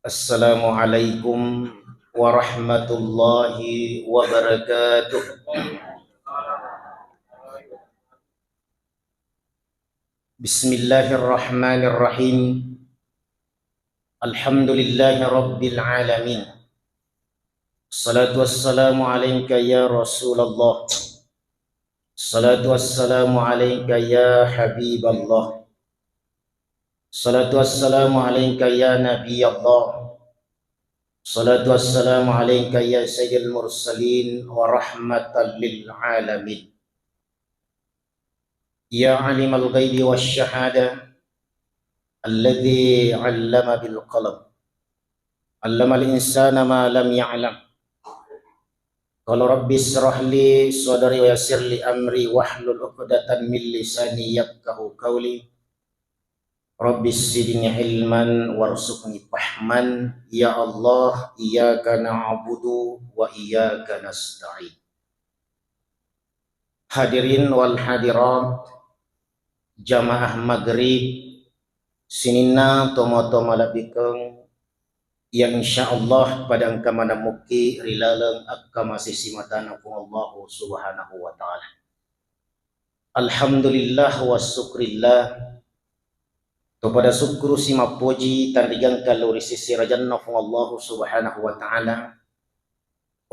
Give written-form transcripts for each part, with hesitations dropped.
Assalamualaikum warahmatullahi wabarakatuh. Bismillahirrahmanirrahim. Alhamdulillahi rabbil alamin. Salatu wassalamu alayka ya Rasulullah. Salatu wassalamu alayka ya Habiballah. Salatu wassalamu alayka ya Nabiyallah. Salatu wassalamu alayka ya Sayyidil Mursalin wa rahmatan lil alamin. Ya alimal ghaibi wasyahada alladzi 'allama bil qalam. 'Allamal insana ma lam ya'lam. Qala rabbi israh li sadri wa yassir li amri wahlul 'uqdatam min lisani yafqahu qawli. Rabbi zidni ilman warzuqni fahman. Ya Allah, iyyaka na'budu wa iyyaka nasta'in. Hadirin wal hadirat, jamaah maghrib sinina tomo-tomo labikeng yang insyaallah pada engka mana muki rilaleng akka masih simatana ku Allah subhanahu wa ta'ala. Alhamdulillah wa syukrillah. Kepada syukur sima puji tandigang kalau sisi rajanna Allah subhanahu wa ta'ala.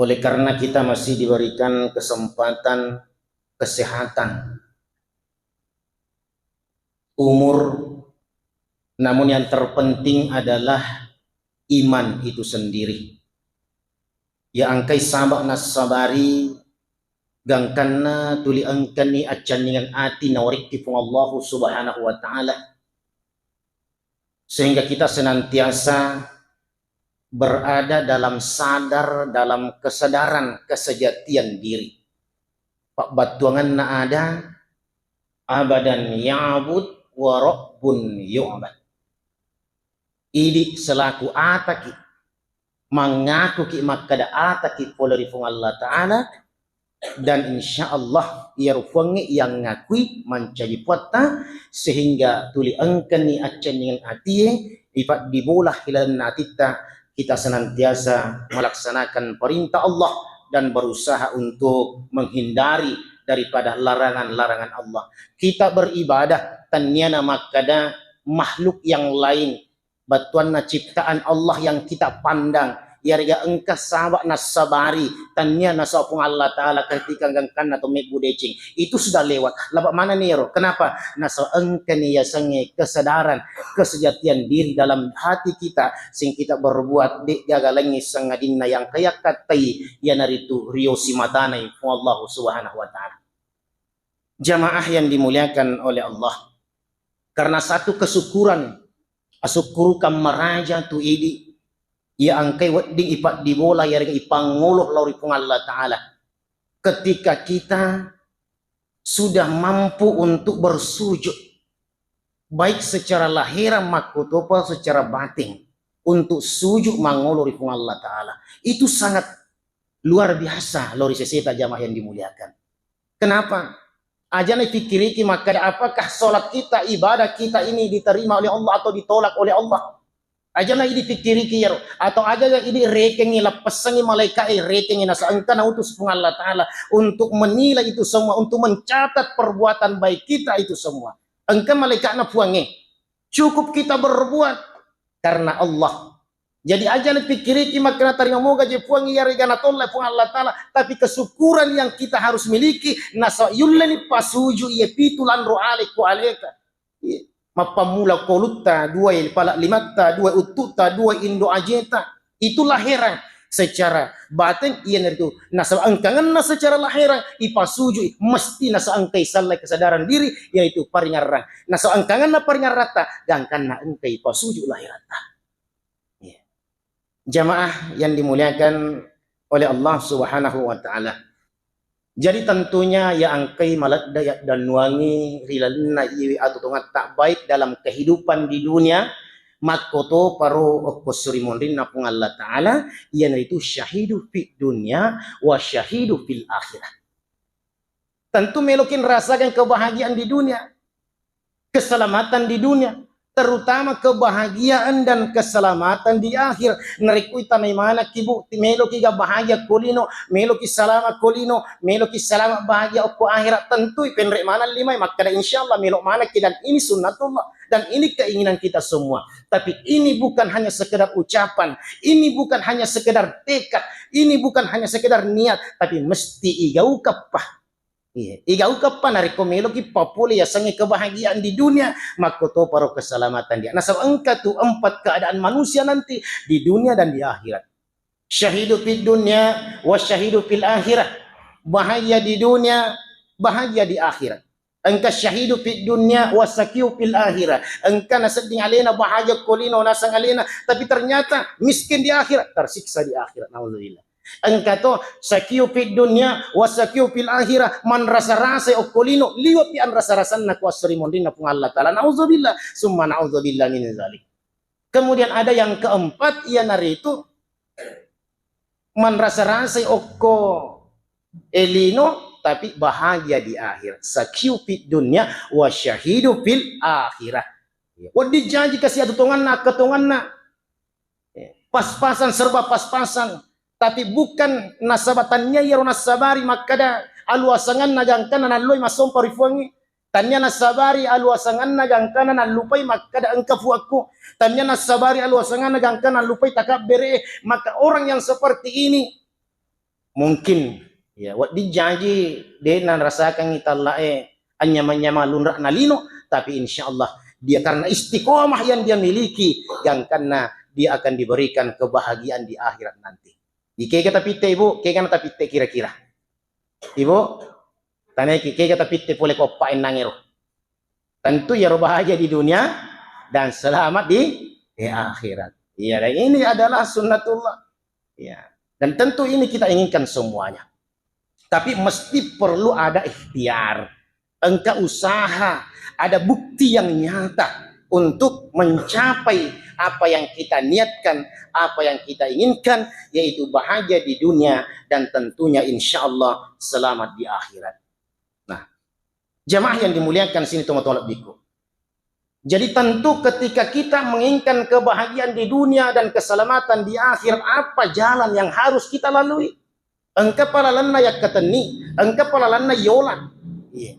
Oleh karena kita masih diberikan kesempatan, kesehatan, umur, namun yang terpenting adalah iman itu sendiri. Ya angkai sabak nasabari gangkanna tuli angkani acan dengan ati nawarik tipung Allah subhanahu wa ta'ala, sehingga kita senantiasa berada dalam sadar, dalam kesadaran kesejatian diri. Pak batuangan na ada abadan ya'bud wa rabbun yu'bad. Idi selaku ataki mengaku ki makada ataki poleri fung Allah Ta'ala, dan insya Allah ia rufangi yang ngakui mencari puata sehingga tuli engkani acan dengan atie ipat dibolah hilan natita kita senantiasa melaksanakan perintah Allah dan berusaha untuk menghindari daripada larangan-larangan Allah. Kita beribadah tanyana makada makhluk yang lain batuan ciptaan Allah yang kita pandang yarga engkau sahabat nasabari tanya nasapung Allah Ta'ala ketika gangkan atau mebu decing itu sudah lewat labak mana nih ya? Kenapa? Nasa engkau nih ya sange kesadaran kesejatian diri dalam hati kita sing kita berbuat di jaga lengi sangadina yang kayak katai ya naritu rio simatana Allah subhanahu wa ta'ala. Jamaah yang dimuliakan oleh Allah, karena satu kesyukuran asyukurukan meraja tu idi ya angkai wedding ipat dibola ya dengan ipanguluh lauri pung Allah Ta'ala. Ketika kita sudah mampu untuk bersujud baik secara lahiran makutopa secara batin untuk sujud mangulur pung Allah Ta'ala, itu sangat luar biasa lauri seseta jamaah yang dimuliakan. Kenapa? Aja nih pikiriki maka apakah sholat kita, ibadah kita ini diterima oleh Allah atau ditolak oleh Allah? Aja na ini pikiri kiro atau aja ini rekengi lapasangi malaikat rekengi nasa angkana utus pung Allah Ta'ala untuk menilai itu semua, untuk mencatat perbuatan baik kita itu semua. Engkau malaikat na puangi cukup kita berbuat karena Allah. Jadi aja na pikiri maka tarima moga je puangi ya regana tolak pung Allah Ta'ala, tapi kesyukuran yang kita harus miliki nasa yullani pasuju ia pitulan ro'aliku aleka mapamula kolutta dua pala limata dua ututa dua indo ajeta itu lahiran secara batin ia itu nasa angkangan secara lahiran ipasuju mesti nasa angkai salai kesadaran diri yaitu paringarang nasa angkangan paringarata gangkan angkai pasuju lahirata. Ya. Jamaah yang dimuliakan oleh Allah subhanahu wa ta'ala, jadi tentunya ya angkai malat dayak dan nuangi rilalina iwi atau tongat tak baik dalam kehidupan di dunia makoto paro oposuri mondrin napung Allah Ta'ala yang itu syahidu fi dunia wa syahidu fil akhirah. Tentu melokin rasakan kebahagiaan di dunia, keselamatan di dunia, terutama kebahagiaan dan keselamatan di akhir. Narikui tanay mana kibu melo ki bahagia kolino, melo ki salama kolino, melo ki salama bahagia okko akhirat. Tentu penrek mana limai maka insyaallah melo mana ki, dan ini sunnatullah dan ini keinginan kita semua. Tapi ini bukan hanya sekedar ucapan, ini bukan hanya sekedar tekad, ini bukan hanya sekedar niat, tapi mesti igau kapah. Iya, igau kapan hari komelo ki papule ya sangi kebahagiaan di dunia, maka to paro keselamatan dia. Nah, engka tu 4 keadaan manusia nanti di dunia dan di akhirat. Syahidu fid dunya wa syahidu fil akhirah. Bahagia di dunia, bahagia di akhirat. Engka syahidu fid dunya wa sakiu fil akhirah. Engka naseding alena bahagia kolino nasang alena, tapi ternyata miskin di akhirat, tersiksa di akhirat. Nauzubillah. Engka to sakiu fid dunya wa sakiu fil akhirah, man rasa-rasa okolino liwat pi an rasa-rasanna ku asrimondina pung Allah taala. Nauzubillah summa nauzubillah min zalik. Kemudian ada yang keempat, ia nari itu man rasa-rasa okko elino tapi bahagia di akhir. Sakiu fid dunya wa syahidu fil akhirah. Wadi janji kasih atutonganna ketonganna pas-pasan, serba pas-pasan, tapi bukan nasabatannya ya nasabari makada aluasangan nagangkana naloi masom parifuangi tanya nasabari aluasangan nagangkana nalupai makada engkafu aku tanya nasabari aluasangan nagangkana nalupai takab bere. Maka orang yang seperti ini mungkin ya wat dijanji dia rasakan italla anyama-nyama lunrak nalino, tapi insyaallah dia karena istiqomah yang dia miliki yang karena dia akan diberikan kebahagiaan di akhirat nanti. Ike kata pitte ibu, ke kata pitte kira-kira. Ibu, tanya ke kata pitte boleh kopain nangero. Tentu ya bahagia di dunia dan selamat di akhirat. Iya, dan ini adalah sunnatullah. Ya, dan tentu ini kita inginkan semuanya. Tapi mesti perlu ada ikhtiar. Engkau usaha, ada bukti yang nyata untuk mencapai apa yang kita niatkan, apa yang kita inginkan, yaitu bahagia di dunia dan tentunya insya Allah selamat di akhirat. Nah, jamaah yang dimuliakan sini teman-teman biku. Jadi tentu ketika kita menginginkan kebahagiaan di dunia dan keselamatan di akhirat, apa jalan yang harus kita lalui? Engkau palalanna yak katani, engkau palalanna yolan. Iya.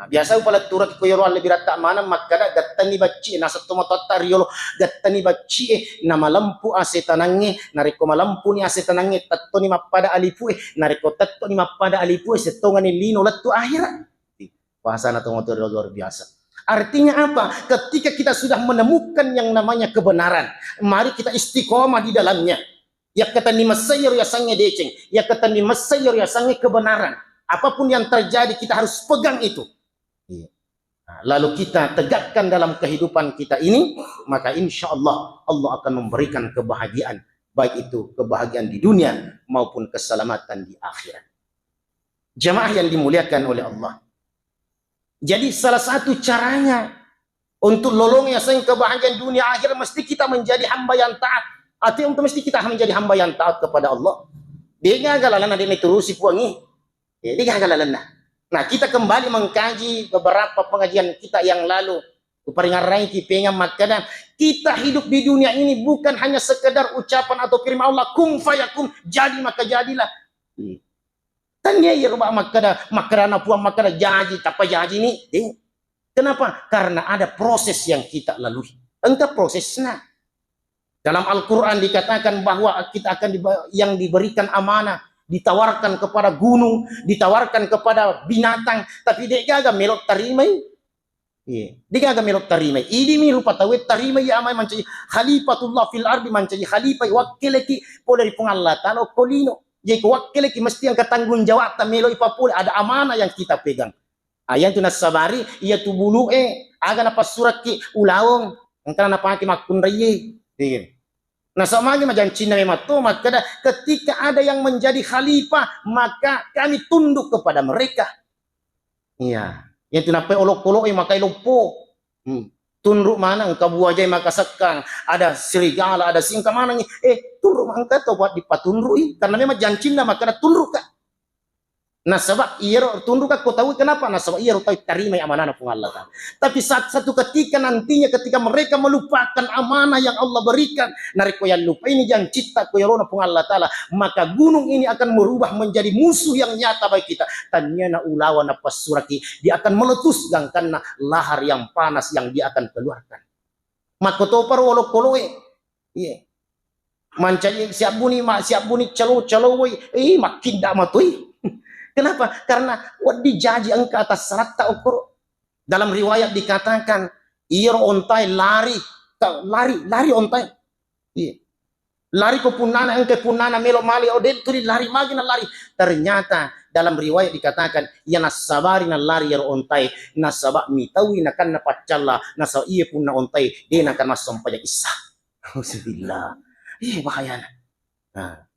Biasa upala turak ko yoro lebih rata mana makada gattani bacci na satto matotta riolo gattani bacci na malampu asetanange nariko malampu ni asetanange tatto ni mapada alipu nariko tatto ni mapada alipu setonga ni lino lattu akhirat. Bahasa na motor luar biasa. Artinya apa? Ketika kita sudah menemukan yang namanya kebenaran, mari kita istiqomah di dalamnya. Ya kata ni masayir ya sange deceng, ya kata ni masayir ya sange kebenaran. Apapun yang terjadi kita harus pegang itu. Lalu kita tegakkan dalam kehidupan kita ini, maka insya Allah Allah akan memberikan kebahagiaan, baik itu kebahagiaan di dunia maupun keselamatan di akhirat. Jamaah yang dimuliakan oleh Allah. Jadi salah satu caranya untuk lolongnya sang kebahagiaan dunia akhirat, mesti kita menjadi hamba yang taat. Artinya untuk mesti kita menjadi hamba yang taat kepada Allah. Dia gagalan dia terusi puangi. Dia gagalan. Nah, kita kembali mengkaji beberapa pengajian kita yang lalu. Kuperingarai kipenya makanya kita hidup di dunia ini bukan hanya sekedar ucapan atau firman Allah kum fayakum, jadi maka jadilah. Tanya ya rumah makana puang makana jadi apa jadi ini. Kenapa? Karena ada proses yang kita lalui. Engkau prosesnya. Dalam Al-Quran dikatakan bahwa kita akan yang diberikan amanah, ditawarkan kepada gunung, ditawarkan kepada binatang, tapi dia gagal melok tarimai. Dia gagal melok tarimai. Ini mi rupa tawet tarimai ya amai mencari khalifatullah fil ardi, mencari khalifah wakileki po dari Allah taala kolino. Jadi wakileki mesti yang ketanggung jawab ta melo ipapul, ada amanah yang kita pegang. Ayat tu nasabari ia tu bulu aga napa surat ki ulawong engkau napa ki makun raye. Nah sama lagi macam Cina memang tu maka ketika ada yang menjadi khalifah maka kami tunduk kepada mereka. Iya, yang tu napa olok-olok maka lupo. Tunduk mana engkau buajai maka sekang ada serigala ada singka mana ni tunduk maka tu buat dipatunduk karena memang jangan Cina maka tunduk kan. Nah sebab ia tunduk aku tahu kenapa? Nah sebab ia tahu terima amanah pun Allah Ta'ala. Tapi satu ketika nantinya ketika mereka melupakan amanah yang Allah berikan, nariko yang lupa ini yang cipta koyorona pun Allah Ta'ala, maka gunung ini akan merubah menjadi musuh yang nyata bagi kita. Tanyana ulawan apa suraki, dia akan meletus karena lahar yang panas yang dia akan keluarkan. Maka topar walau koloe, iya. Mancanya siap buni calo makin dak matui. Kenapa? Karena wadi jaji engkau atas serata ukur. Dalam riwayat dikatakan, ia ontai lari ontai. Iya. Lari ke punana engkau punana melo mali odel turi lari magi na lari. Ternyata dalam riwayat dikatakan, ia nasabari na lari ya ontai, nasabak mitawi na kan na pacalla, nasab ia pun na ontai, dia na kan masam pajak isah. Alhamdulillah. Bahaya. Nah.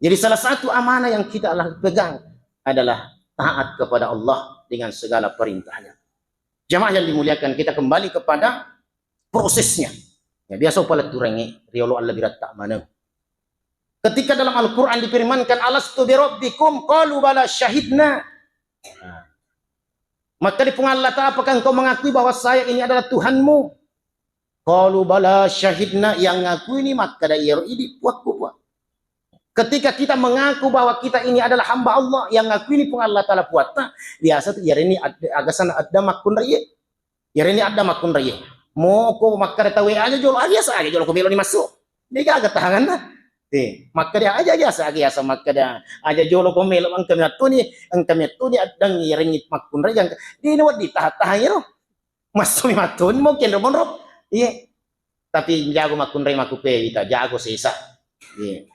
Jadi salah satu amanah yang kita pegang adalah taat kepada Allah dengan segala perintahnya. Jamaah yang dimuliakan, kita kembali kepada prosesnya. Ya, biasa pala turangi riolo Allah birat tak mana. Ketika dalam Al-Quran difirmankan alastu bi rabbikum qalu bala syahidna. Maka di Allah Ta'ala, apakah engkau mengakui bahwa saya ini adalah Tuhanmu? Qalu bala syahidna, yang ngaku ini maka da iro ini puakku. Ketika kita mengaku bahwa kita ini adalah hamba Allah, yang ngaku ini pun Allah Ta'ala buat. Biasa tuh, ya ini agasan ada makun raya. Ya ini ada makun raya. Mau ko makar tahu aja jolo aja saja jolo ko melo ni masuk. Dia agak tahangan lah. Maka dia aja maka dia aja jolo ko melo ang kami tu ni adang ya ini makun raya. Dia ni wad ditahan ya. Masuk matun mo ken romon rob. Iya. Tapi jago makun raya makupe kita jago sisa. Iya.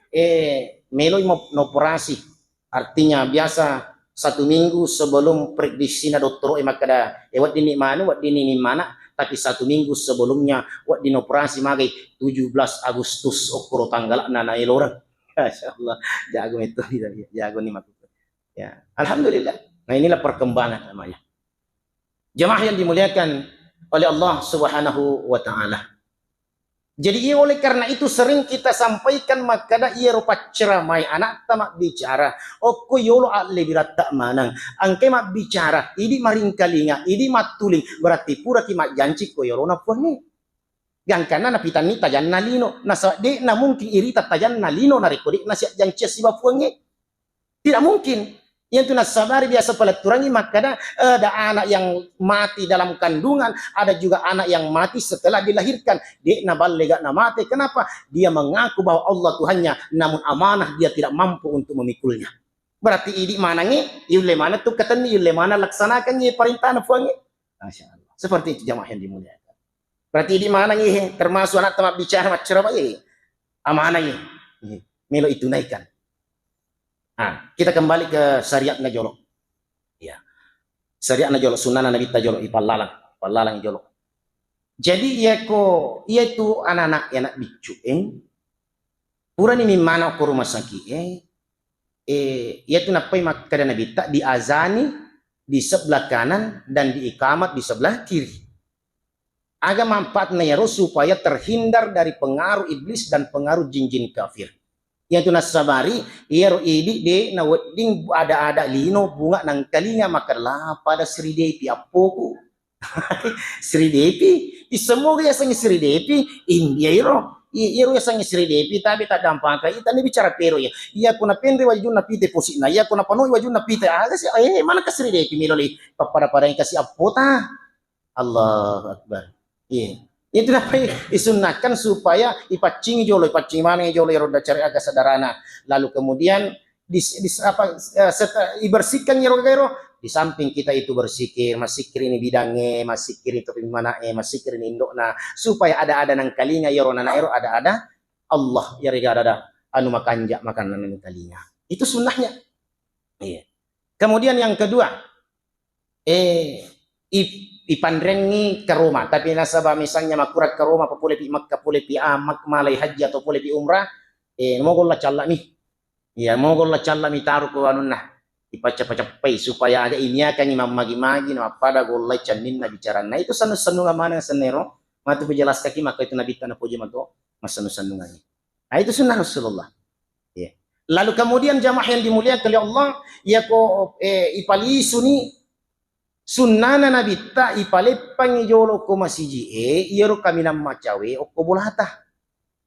Meloi operasi, artinya biasa 1 minggu sebelum prediksi na dokter makada wat dini mana, tapi 1 minggu sebelumnya wat dini operasi magai 17 Agustus okoro tanggal na elorang. Masyaallah, jago itu jago nih makupe. Ya, alhamdulillah. Nah inilah perkembangan namanya. Jemaah yang dimuliakan oleh Allah Subhanahu wa Ta'ala. Jadi oleh karena itu sering kita sampaikan makada ia rupa ceramai anak tamak bicara. Oko yolo lebih tak manang. Angke mak bicara. Idi maring kalinga. Idi matuling. Berarti pura ki mak janci ko yolo na puani. Yang kana na pitani tajan nalino. Nasa de na mungkin iri tajan nalino na rekodik na siap janci si bapuangi. Tidak mungkin. Yang tu nasabari biasa pelaturangi makanya ada anak yang mati dalam kandungan, ada juga anak yang mati setelah dilahirkan. Dia nabalega mati. Kenapa? Dia mengaku bahwa Allah Tuhannya, namun amanah dia tidak mampu untuk memikulnya. Berarti ini manangi, yule mana tuh ketemu, yule mana laksanakan ye perintah nafuangi. Masya Allah. Seperti itu jamaah yang dimuliakan. Berarti ini manangi termasuk anak tamak bicara macam apa ye? Amanah ye. Melo itu naikkan. Nah, kita kembali ke syariat najolo. Ya. Syariat najolo sunnah Nabi tajolo ipalalang jolo. Jadi ia itu anak-anak yang nak bicu pura ni mimana ko rumah sakit ia tu napai makada Nabi tak diazani di sebelah kanan dan diikamat di sebelah kiri. Agak manfaatnya ya supaya terhindar dari pengaruh iblis dan pengaruh jin-jin kafir. Yang tu nasabari ia idi de na wedding ada lino bunga nang kalinya makarlah pada Sri Devi apoku. Sri Devi semua ya sangi Sri Devi India iro ya sangi Sri Devi tapi tak dampak kita ni bicara pero ya ia kuna pendre wajun na pite posina ia kuna panoi wajun na pite mana ke Sri Devi miloli pada yang kasih apota. Allah Akbar. Iya. Itu apa disunahkan supaya ipacing mana jolo roda cari agak sederhana. Lalu kemudian dibersihkan gero di samping kita itu bersikir, masikir ini bidangnya, masikir itu mana masikir ini indokna supaya ada nang kalinya yorona ero ada Allah ya ada anu makanjak makanan nang kalinya. Itu sunnahnya. Iya. Kemudian yang kedua ipandrengi ke rumah, tapi nasabah misalnya makurat ke rumah, boleh pi Makkah, boleh pi Amak, malai haji atau boleh pi umrah, mogol lah calla nih, ya mogol lah calla nih taruh ke anunna, ipacapai supaya ada ini akan imam magi-magi, nama pada golai canin na bicara, nah itu sanu-sanu mana senero, matu penjelas kaki maka itu nabi tanah puji matu, mas sanu-sanu ngani, nah itu sunnah Rasulullah, ya. Lalu kemudian jamaah yang dimuliakan oleh Allah, ya ko ipali suni sunnana nabi ta ipale pangijolo ko masiji iyero kami na macawe o ko bulata.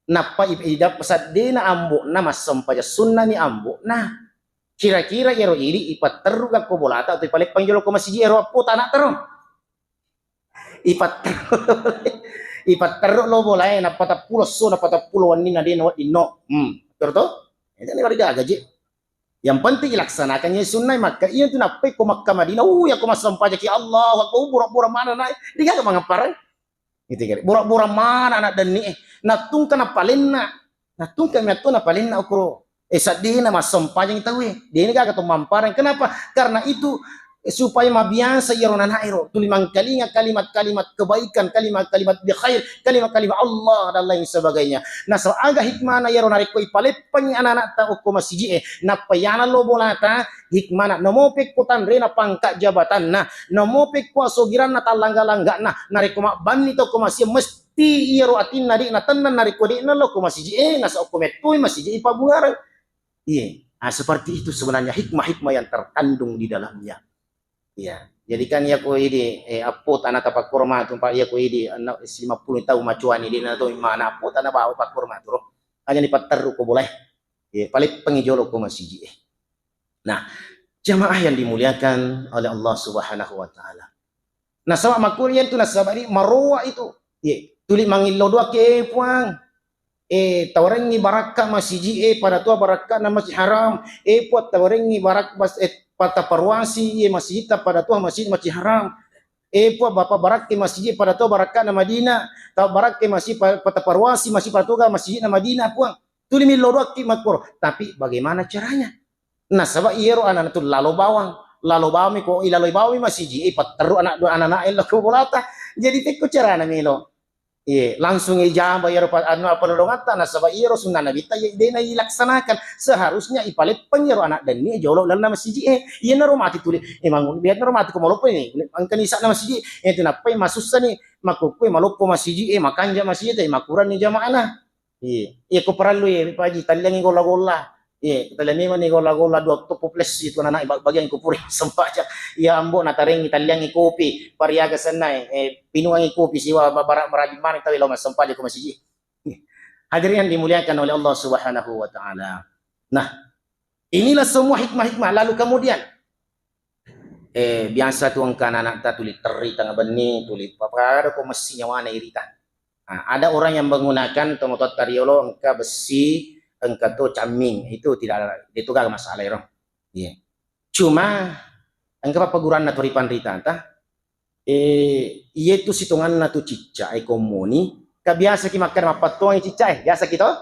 Napa ida pasade na ambo na masampaja sunna ni ambo na kira-kira iyero iri ipaterru ka ko bulata atau ipale pangijolo ko masiji ero apo tanak terong. Ipaterru lo boleh na patapulo so na patapulo wanina din wat ino. Betul? Itu ni bari gaji. Yang penting ilaksanakannya sunnah maka iya tu napai ko Makkah Madinah ya ko masampaja ki Allah wa pura-pura mana na diga ka mangapar. Gitu kira. Pura-pura mana anak dan ni natung kana palinna. Natung kami atu na palinna ukro. Sadina masampaja kita we. Dia ni ka mamparan. Kenapa? Karena itu supaya mabiasa ironan hairo tulimang kalimat-kalimat kebaikan, kalimat-kalimat bi khair, kalimat-kalimat Allah dan lain sebagainya. Nah, so aga hikmana ironan ko ipalepang anak-anak ta ko masiji napayana lo bolata hikmana nomopek ko tanre na pangkat jabatan na nomopek ko sogiran na talangga-langga na nariko mabani to ko masih mesti iro atin nari na tanan nariko di na lo ko masiji na sa ko metoy masiji ipabungar. Iya. Nah, seperti itu sebenarnya hikmah-hikmah yang terkandung di dalamnya. Ya, jadi kan ya ko ini apo tanah tapak kurma tu pak ya ko ini anak 50 tahun macuan ini na to mana apo tanah bawa pak kurma tu hanya di pateru ko boleh ya paling pengijolo ko masiji. Nah, jamaah yang dimuliakan oleh Allah Subhanahu wa taala. Nah, sama makurian tu nasabari marwa itu ya tuli mangilo dua ke puang tawarengi baraka masiji pada tua baraka na masjid haram puat tawarengi barak bas pata parwasi masjid pada tua masjid haram puat bapak barak ke masjid pada tua baraka na Madinah tau barak ke masjid pata parwasi masjid pada tua masjid na Madinah puang tuli milodok ki makor tapi bagaimana caranya nah sabab iero anak tu lalu bawang ko ilaloi bawang masjid pateru anak elo ko bolata jadi teko carana milo. Iya, langsung ijab bayar apa nolongata na sabab iro sunnah nabi ta dena ilaksanakan seharusnya ipalit penyeru anak dan ni jolo dalam masjid iya na rumati tuli emang biar na rumati ko malopo ni angkan isa na masjid itu napai masusa ni makupo malopo masjid makanja masjid makuran ni jamaah na iya ko perlu paji talyangi gola-gola iya talyangi ni gola-gola dua to plus itu anak bagian ko puri sempat ya ambo natareng talyangi kopi pariaga sanai pinuangi kopi siwa babarak merajin mana tahu lo sempat ko masjid. Hadirin yang dimuliakan oleh Allah Subhanahu wa taala. Nah, inilah semua hikmah-hikmah lalu kemudian biasa tu angkan anak ta tuli teri tengah beni tuli papara ko mesti nyawana irita. Ada orang yang menggunakan tomotot tariolo angka besi angka tu caming itu tidak itu gak masalah ya. Iya. Cuma angka paguran na toripan rita ta itu situngan na tu cica komuni kabiasa ki makan mapatuang cica biasa kita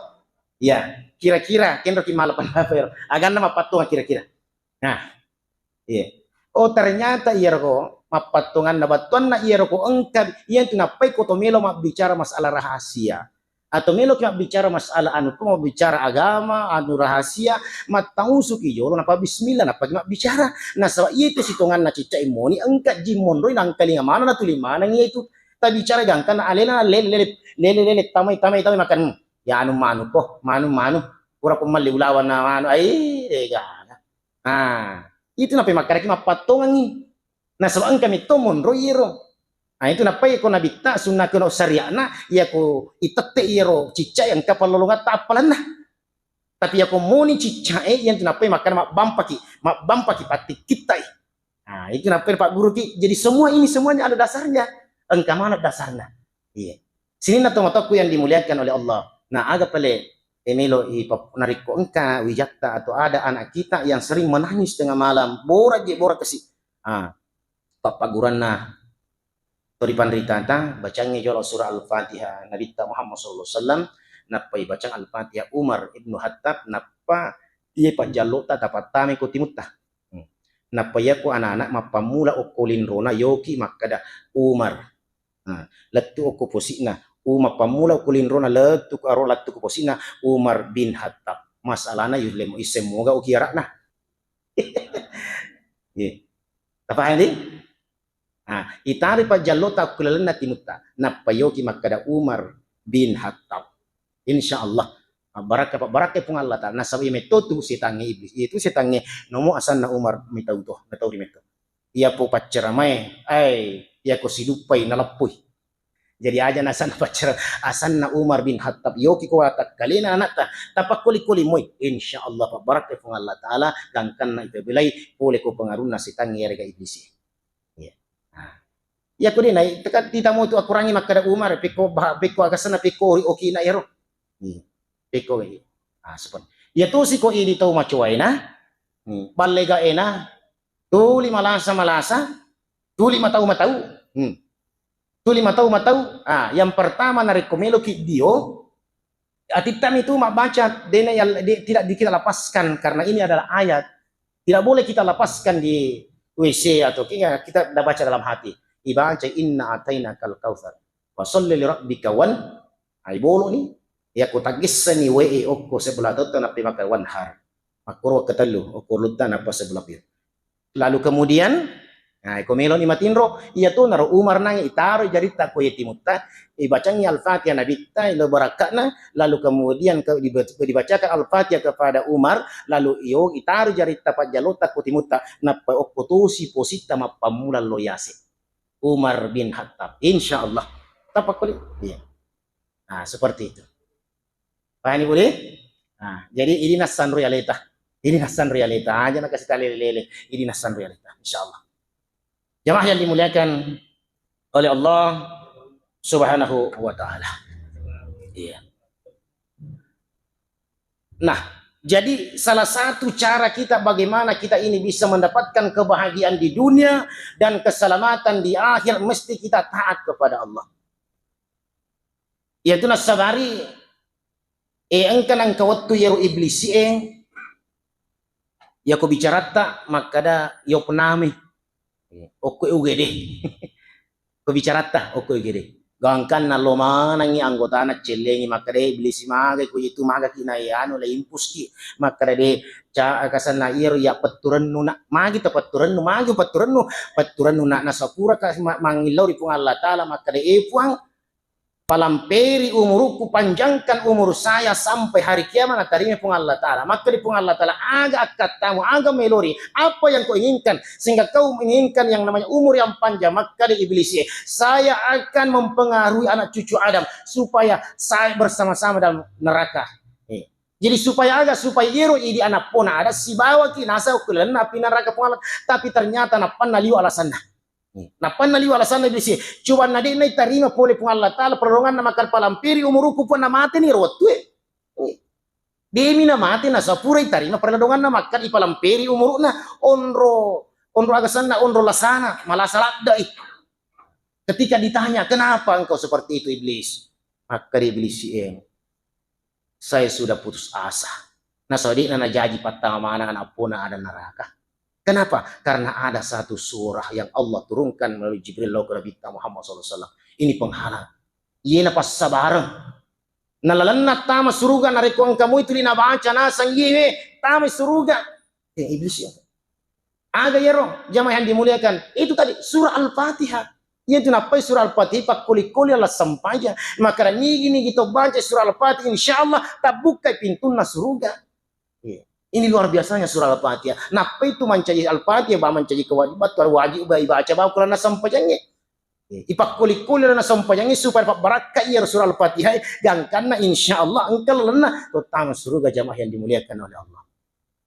ya kira-kira kendo ki malapan hafer agan na mapatuang kira-kira nah iya oh ternyata iya ko mapatungan na batuan na iya ko engka iya tu napai ko to melo bicara masalah rahasia atau melo ki bicara masalah anu ko bicara agama anu rahasia matau suki jolo napa bismillah napa ki bicara nah sabab itu situngan na cica imoni engka jimondro nang kalinga mana na tuli mana ngi itu ta bicara gangkan alena lele tamai makan ya anu manu ko manu pura pemali ulawan na manu ai itu napa makara ki mapatongan ni nah sabab engka mito mondro iro. Nah itu napa ko nabita sunnah kono syariatna ya ko itete iro cica yang kapalolongat ta apalan nah tapi ya ko moni cica yang napa makan bampaki pati kita nah itu napa Pak Guru ki jadi semua ini semuanya ada dasarnya engka mana dasarnya iya sini na tomotoku yang dimuliakan oleh Allah nah aga pale emelo nariko engka wijatta atau ada anak kita yang sering menangis tengah malam bora kasih Pak Guran nah toripan ritata bacanya jolo surah Al-Fatihah Nabi Muhammad SAW napa baca Al-Fatihah Umar Ibnu Hattab napa iya panjalota tapatame ko timutta napa ya ko anak-anak mapamula o kolindrona yoki makada Umar latu ko posina mapamula o kolindrona latu ko aro latu ko posina Umar bin Hattab masalahna yulemo isemoga o kiara apa ini itari pa jalota kulalana timuta napayoki makada Umar bin Hattab insyaallah Baraka pun Allah Ta'ala. Nah, sabi metodu setange iblis. Itu setange nomo asan na Umar mitau to. Mitau di meto. Ia po paceramai. Ia ko silupai nalapoy. Jadi aja nasan pacar asan na Umar bin Khattab. Yoki ko atak kalina anak ta. Tapak kuli moy. Insya Allah baraka pun Allah Ta'ala. Gangkan na ito bilay. Pole ko pengaruh na setange erga iblis. Ya ko din ay tekat tita mo to akurangi makada Umar piko agasana piko oki na ero. Piko sepon. Ya to si ko ini to macuai na. Balega ena. Tuli malasa. Tuli matau. Tuli matau. Yang pertama na rekomelo ki dio. Atitam itu mak baca dena yang tidak kita lepaskan karena ini adalah ayat. Tidak boleh kita lepaskan di WC atau kita baca dalam hati. Ibaca inna ataina kal kautsar fasalli li rabbika wan ay bolo ni ya ko tagisani we okko sebelah toto na pimaka wanhar makuro katalu okko lutan apa sebelah pir lalu kemudian komelo ni matinro iya to naro Umar nang itaro jarita ko yetimutta ibacanya al-Fatihah nabi ta ilo barakatna lalu kemudian dibacakan al-Fatihah kepada Umar lalu iyo itaro jarita pa jalota ko timutta na pa okko tusi posita mapamula loyase Umar bin Khattab, insya Allah. Tapak kulit, iya. Nah, seperti itu. Pahami boleh? Nah, jadi ini nasan realita. Ini nasan realita. Jangan kasih tali lele. Ini nasan realita, insya Allah. Jamaah yang dimuliakan oleh Allah Subhanahu wa Ta'ala. Iya. Nah, jadi salah satu cara kita bagaimana kita ini bisa mendapatkan kebahagiaan di dunia dan keselamatan di akhir mesti kita taat kepada Allah. Yaitu nasabari engkan ang kawattu yero iblisi ya ko bicara ta makada yo penami oko ugede ko bicara ta oko ugede gangkan na loma nangi anggota na celengi makade iblis maga ko itu maga kinayano la impuski makade de ca kasan na iro ya paturan nu na magi ta paturan nu na nasapura ka mangilaw ri pung Allah taala makade puang palamperi umurku panjangkan umur saya sampai hari kiamat na tarime pung Allah taala makade pung Allah taala aga akatamu aga melori apa yang kau inginkan sehingga kau menginginkan yang namanya umur yang panjang makade iblis saya akan mempengaruhi anak cucu Adam supaya saya bersama-sama dalam neraka. Jadi supaya iro idi anak pona ada si bawa ki nasa ukulan api neraka pun tapi ternyata napan naliu alasanna. Napan naliu alasanna iblis. Coba nadi nai tarima pole pun Allah taala perolongan nama kal palampiri umuruku pun nama mati ni rotu. Demi na mati na sapura tarima perlindungan na makan ipalampiri umuruna onro agasanna onro lasana malasalada ketika ditanya kenapa engkau seperti itu iblis maka iblis saya sudah putus asa nah saudi na jadi patamana apuna ada neraka kenapa karena ada satu surah yang Allah turunkan melalui Jibril ke Nabi Muhammad SAW ini penghalang iya pas sabarang nalalanna tama suruga nareko ang kamu itu linabaca na sangyiwe tama suruga iblis ya aga yero jamaah yang dimuliakan itu tadi surah Al-Fatihah yaitu napai surah Al-Fatihah pak kuli-kuli Allah sampaja maka gini kita baca surah Al-Fatihah insyaallah tabuka pintu na suruga ini luar biasanya surah Al-Fatihah napai itu mencari Al-Fatihah ba mencari kewajiban wajib baca ba kulana sampajanya ipak kuli-kuli na sampajanya supaya pak barakah ya surah Al-Fatihah yang karena insyaallah engkau lena terutama surga jamaah yang dimuliakan oleh Allah.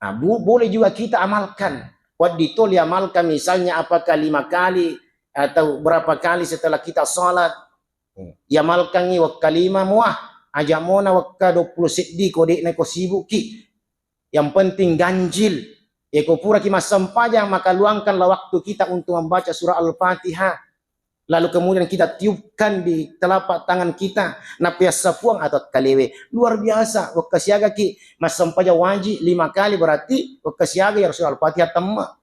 Nah, boleh juga kita amalkan. Waktu itu amalkan misalnya apakah 5 kali atau berapa kali setelah kita sholat. Ya amalkan ini waktu 5 muah aja mona waktu 20 sedih kode neko sibuk ki. Yang penting ganjil. Ya pura ki masampajang maka luangkanlah waktu kita untuk membaca surah Al-Fatihah. Lalu kemudian kita tiupkan di telapak tangan kita napiasa puang atau kalewe luar biasa wakasiaga ki masampaja wajib 5 kali berarti wakasiaga ya Rasul Al-Fatihah temma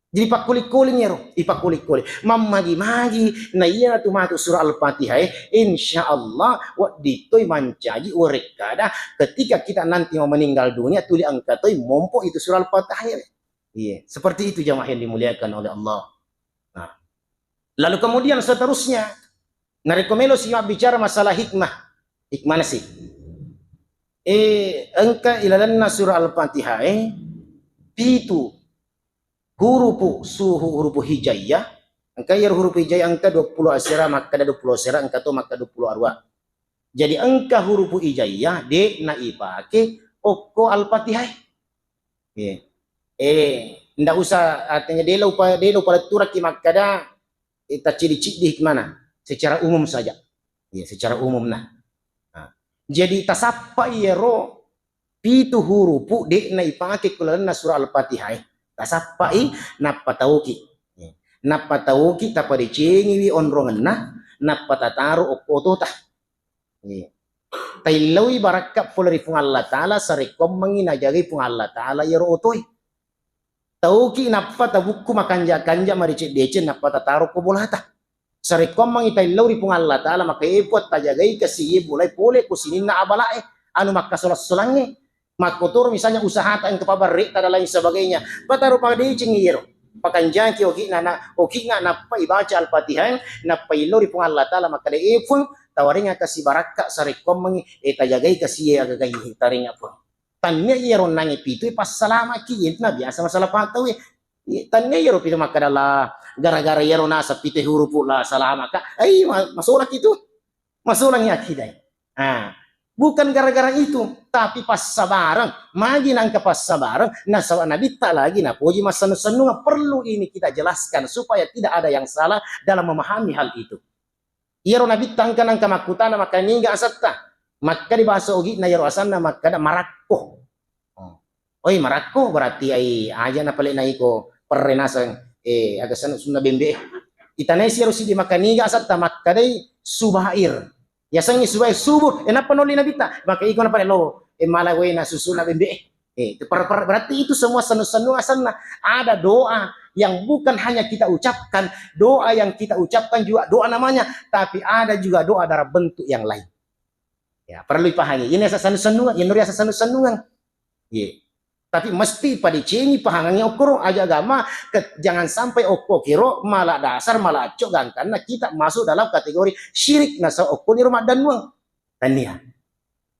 jadi pak kulit-kulit ya ipak kulit-kulit magi na iya tu matu surah Al-Fatihah insyaallah waktu itu mancaji warekada ketika kita nanti mau meninggal dunia tuli angka toy mompo itu surah Al-Fatihah seperti itu jamaah yang dimuliakan oleh Allah. Lalu kemudian seterusnya, narekomelo sih bicara masalah hikmah. Hikmah sih. engka ilalanna surah Al-Fatihah pitu huruf hijaiyah engka ya huruf hijaiyah engka 20 asira maka ada 20 asira engka to maka 20 arwa. Jadi engka huruf hijaiyah de na ipake okko Al-Fatihah. Ndak usah artinya de lupa turaki makada kita ciri-ciri mana secara umum saja. Secara umum nah. Jadi tasappa yero pitu hurupu de na ipake kulanna surah Al-Fatihah. Tasappai nappa tauki. Nappa tauki tapade cengi wi onronganna nappa tataru okotota. Tailawi barakap fulari fung Allah taala sarekom mangina jagi fung Allah taala yero otoi. Tauki nappa tabukku makanja-kanja maricit decen nappa tataru ko bolata. Sarekom mangita ilawi fung Allah taala maka epot tajagai kasiye bulai pole kusinin na abalae anu maka solas-solange makotor misalnya usaha ta yang kepabarrik tada lain sebagainya pataru pagde cingiro pakanjang ki oki nga nappa ibaca Al-Fatihah nappa ilawi fung Allah taala maka de epon tawaringa kasi barakka sarekom mangi tajagai kasiye agagai taringa pun tanya yeron nangi pitu pas salama ki na biasa masalah patau tanya yero pitu maka adalah gara-gara yero nasa pite huruf la salama ka masolak itu masolahnya akidai. Bukan gara-gara itu tapi pas sabarang magi nang pas sabarang nasawa nabi tak lagi na poji masanu-sanu perlu ini kita jelaskan supaya tidak ada yang salah dalam memahami hal itu. Yero nabi tangkan angka makutana maka ningga asatta maka di bahasa ogi na yero asanna maka ada marakko. Marakko berarti aja na pale naiko perrenasan agasan sunna bembe itanai siaro sidi makaniga asatta makadai subair ya sangi subair subuh enapa noli nabita maka iko na pale lo malawe na susuna bembe itu berarti itu semua senu-senu asanna ada doa yang bukan hanya kita ucapkan, doa yang kita ucapkan juga doa namanya, tapi ada juga doa dalam bentuk yang lain. Ya, perlu dipahami. Ini asa sanu-sanuan, ini asa sanu-sanuan. Ya. Tapi mesti pada cengi pahangangnya okoro aja agama jangan sampai okko kiro malah dasar malah acok karena kita masuk dalam kategori syirik nasa okko di rumah dan uang. Tania.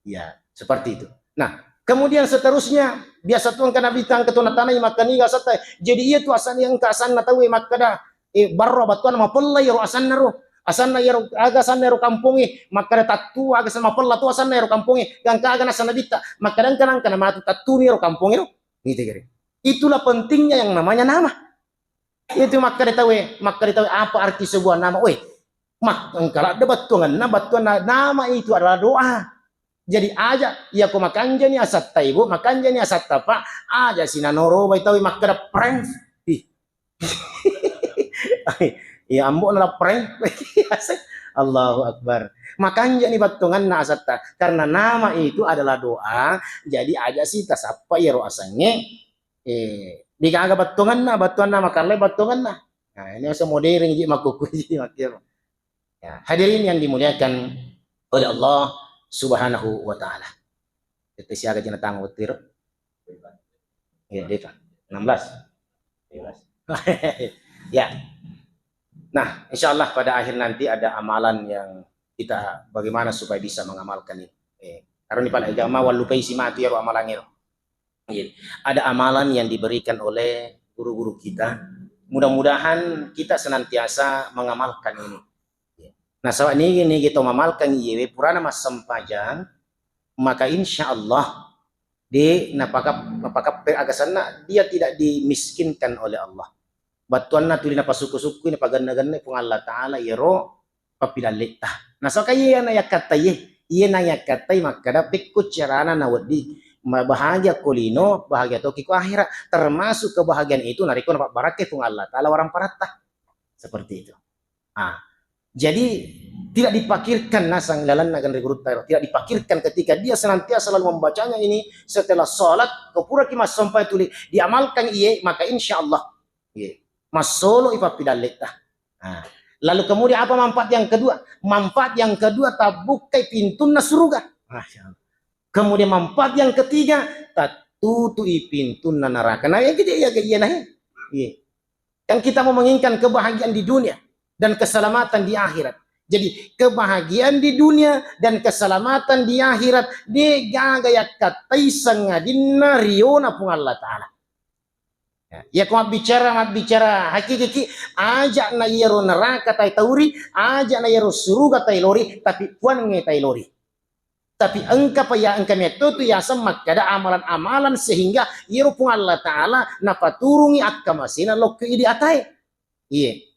Ya, seperti itu. Nah, kemudian seterusnya biasa tuan kana bitang ketuna tanah makan iga sata. Jadi iya tu asan yang kasan na tahu makada barro batuan mapellai ro asan naro. Asan na yaro aga san naro kampungi makada tatu aga sama pella tu asan naro kampungi gangka aga na sanabita makadang kanang kana matu tatu ni ro kampungi ro. Gitu kira. Itulah pentingnya yang namanya nama. Itu makada tahu apa arti sebuah nama. Kalau ada batuan nama itu adalah doa. Jadi aja ya ko makanja ni asat taibo makanja ni asat tapa aja sinanoro bai tawi makada prank. Ya ambo na prank. Allahu Akbar. Makanya nih batungan na asata karena nama itu adalah doa. Jadi aja sih tasapa ya roasanya. Dikaga batungan na makarle batungan na. Nah ini asa modern jadi makuku jadi makir. Ya, hadirin yang dimuliakan oleh Allah Subhanahu wa taala. Kita siaga jena tang utir. Ya, Deva. 16. Ya. Nah, insya Allah pada akhir nanti ada amalan yang kita bagaimana supaya bisa mengamalkan ini. Karena di pada agama walupai si mati ya amalan itu. Ada amalan yang diberikan oleh guru-guru kita. Mudah-mudahan kita senantiasa mengamalkan ini. Nah, saat ini kita mengamalkan ini purana mas sempajang, maka insya Allah di napakap agasana dia tidak dimiskinkan oleh Allah. Batuan na tuli na pasuku-suku ni paganda-ganda pung Allah Ta'ala yero papilalita. Nah so kaya na yakatay, iya na yakatay makada pikut carana na wadi bahagia kulino, bahagia toki ko akhirat. Termasuk kebahagiaan itu nariko na barakah pung Allah Ta'ala warang parata. Seperti itu. Jadi tidak dipakirkan nasang lalan nagan regurut tayo. Tidak dipakirkan ketika dia senantiasa selalu membacanya ini setelah sholat kepura kimas sampai tuli diamalkan iya maka insya Allah iya. Masolo ipapidalita. Lalu kemudian apa manfaat yang kedua? Manfaat yang kedua tabukai pintu na surga. Kemudian manfaat yang ketiga tatutui pintu na neraka. Nah yang ketiga kan kita mau menginginkan kebahagiaan di dunia dan keselamatan di akhirat. Jadi kebahagiaan di dunia dan keselamatan di akhirat de gagaya katai sanga dinna riona pun Allah Ta'ala. Ya kau bicara hakiki ajak na yero neraka tai tauri, ajak na yero suruga tai lori, tapi puan nge tai lori. Tapi engkau pa ya engkau metu ya semak kada amalan-amalan sehingga yero pun Allah Ta'ala na paturungi akka masina lokke idi atai. Iya.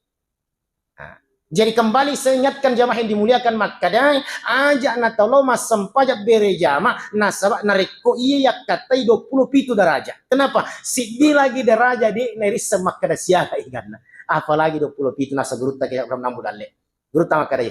Jadi kembali saya ingatkan jamaah yang dimuliakan makadai ajak na tolo mas sempajak bere jama nasabak nareko iya yak katai 27 daraja. Kenapa? Sidi lagi daraja di neri semak kada siaga ikan. Apalagi 27 nasa guruta kaya orang nambu dalle. Guruta makadai.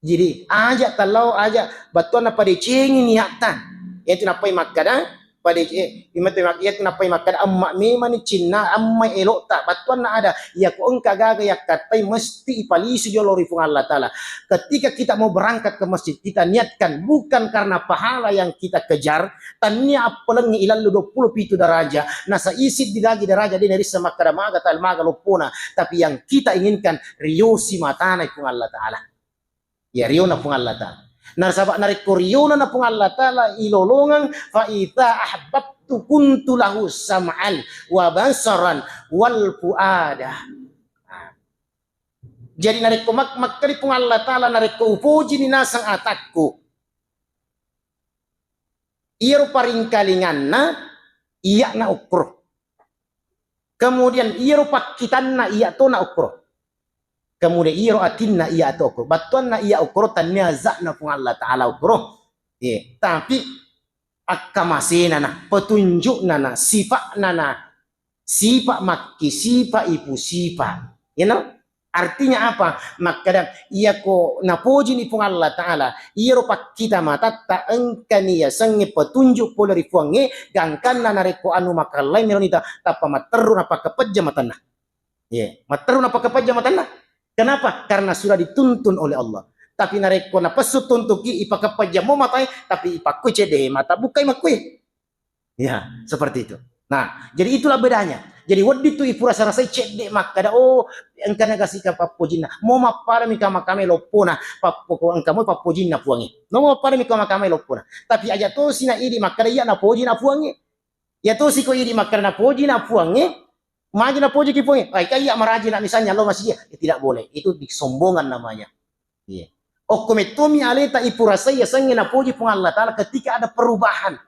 Jadi ajak talau ajak batuan apa dicengin niatan. Itu napai makadai pada imat napai makan amma memang ni Cina amma elok tak batuan na ada ya ko engka gaga ya katai mesti ipalisi jolori fung Allah Ta'ala. Ketika kita mau berangkat ke masjid kita niatkan bukan karena pahala yang kita kejar tania apalengi ilalu 27 daraja nasa isit di lagi daraja di dari semakada maga tal maga lopona tapi yang kita inginkan riosi matana fung Allah Ta'ala. Ya riona fung Allah Ta'ala. Narsabak narik koryona na pung Allah Ta'ala ilolongang fa ita ahbabtu kuntu lahu sam'an wa basaran wal fuada. Jadi narik ko makkari pung Allah Ta'ala narik ko upuji ni nasang atakku. Iro paring kalingan na iya na ukro. Kemudian iro pakitan na iya to na ukro. Kemudian iro atinna iya atau ukro. Batuan na iya ukro tanya zakna pun Allah Ta'ala ukro. Tapi akamasina na petunjuk nana sifat nana sifat maki sifat ibu sifat. You know? Artinya apa? Maka iya ko napoji ni pun Allah Ta'ala. Iro pak kita mata ta engkani ya sengi petunjuk pola rifuange gangkan nana reko anu makalai melonita tapa materu napa kepejamatan na. Materu napa kepejamatan na. Kenapa? Karena sudah dituntun oleh Allah. Tapi nareko na pesut tuntuki ipak mo matai tapi ipak cede mata bukai makui. Ya, seperti itu. Nah, jadi itulah bedanya. Jadi waktu itu ipu rasa cede makada engkana kasih ka papojina. Mo mapara mika makame lopona papoko engkamo papojina puangi. No mapara mika makame lopona. Tapi aja to sina idi makada ya na pojina puangi. Ya to si ko idi makada na pojina puangi. Maju na poji kipungi, kayak maraji nak misalnya lo masih tidak boleh, itu disombongan namanya. Iya. Kometumi aleta ipurasa ya sengi na poji pun Allah Ta'ala ketika ada perubahan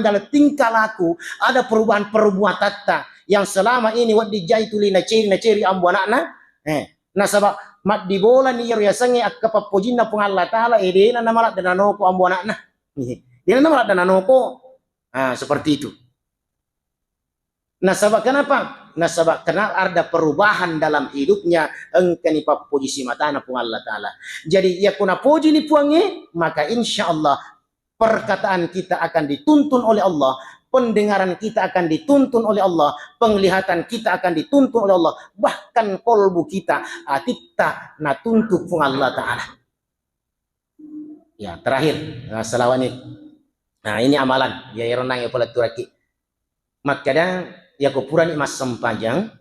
dalam tingkah laku, ada perubahan perbuatan yang selama ini wad dijaituli na ceri ambu anakna, nasabak mat di bola ni ya sengi akka papojina pun Allah Ta'ala edena namalat dan anoko ambu anakna. Dia namalat dan anoko, seperti itu. Nasabak kenapa? Nasabak karena ada perubahan dalam hidupnya engkani posisi matana pun Allah Ta'ala. Jadi ya kuna puji ni puangi maka insya Allah perkataan kita akan dituntun oleh Allah, pendengaran kita akan dituntun oleh Allah, penglihatan kita akan dituntun oleh Allah, bahkan kolbu kita atitta na tuntut pun Allah Ta'ala. Ya terakhir salawat. Nah ini amalan ya renang ya pola turaki. Maka ya kupurani mas sempajang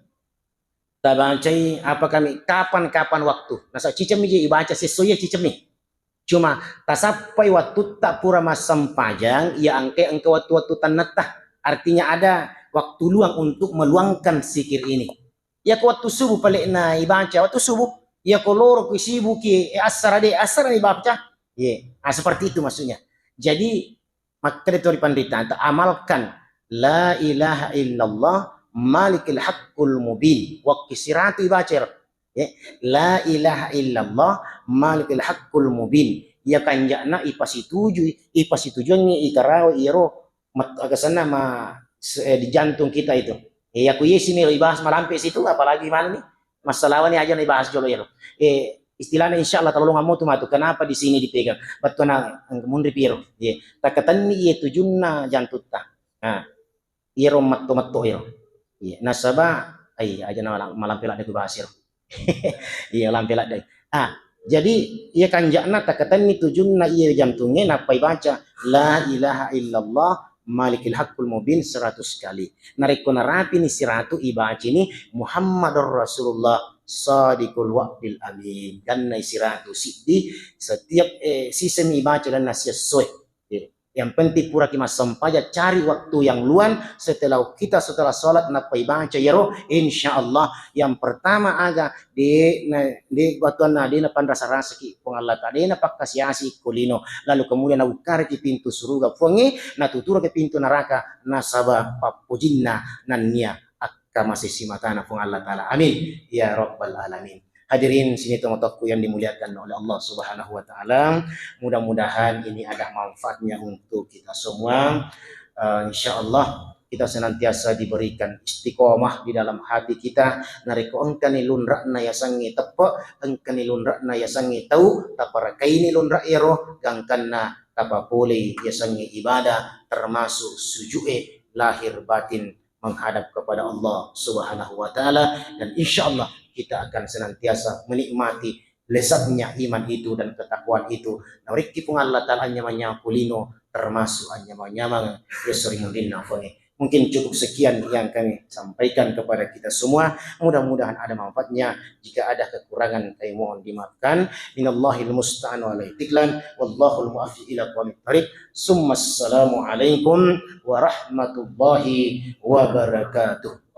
tabacai apa kami kapan waktu nasa cicem je ibaca sesuai cicem nih cuma tasapai waktu tak pura mas sempajang ya angke waktu tanatah artinya ada waktu luang untuk meluangkan sikir ini ya waktu subuh paling na ibaca waktu subuh ya kolor ku sibuk asar ibaca seperti itu maksudnya. Jadi maka itu pandita amalkan la ilaha illallah malikil haqqul mubin waktu siratu bacer la ilaha illallah malikil haqqul mubin ya kanjana ipasitujuannya ikaraw iro agasana di jantung kita itu ya ku yesi nih ibahas malampe situ apalagi mana nih masalahnya aja nih bahas jolo iro istilahnya insyaallah kalau nggak mau tuh matu kenapa di sini dipegang batuna mundri piro takatan ni tujunna jantutta iro matto iro nasaba aja na malam pelak deku basir iya malam pelak deh jadi ia kanjakna takatan ni tujunna iya jantungnya napai baca la ilaha illallah malikil haqqul mubin 100 kali nareko narapi ni siratu ibaci ni Muhammadur Rasulullah sadiqul wa'dil amin. Dan naisiratu siddi setiap season baca dan nasihat soy. Yang penting pura kita sampaja cari waktu yang luang setelah sholat napai baca yaro insyaallah. Yang pertama aga di batuan na di na panrasa-rasa ki pong Allah ta di na pakasiasi kulino, lalu kemudian ukar ki pintu surga fongi na tutura ke pintu neraka nasaba papujinna nania akka masih simatana pong Allah taala. Amin ya rabbal alamin. Hadirin sini teman-temanku yang dimuliakan oleh Allah Subhanahu wa taala. Mudah-mudahan ini ada manfaatnya untuk kita semua. Insyaallah kita senantiasa diberikan istiqomah di dalam hati kita. Nariko engkani lunrakna ya sangi tepa, engkani lunrakna ya sangi tahu, taparakaini lunrak ero, gangkanna tapapole ya sangi ibadah termasuk sujue lahir batin menghadap kepada Allah Subhanahu wa taala, dan insyaallah kita akan senantiasa menikmati lezatnya iman itu dan ketakwaan itu. Nariki pun Allah taala nyamanya kulino termasuk nyamanya ya sering dinna fone. Mungkin cukup sekian yang kami sampaikan kepada kita semua. Mudah-mudahan ada manfaatnya. Jika ada kekurangan kami mohon dimaafkan. Minallahil musta'an wa alaihi tiklan. Wallahul mu'affi ila qawmit thariq. Assalamualaikum warahmatullahi wabarakatuh.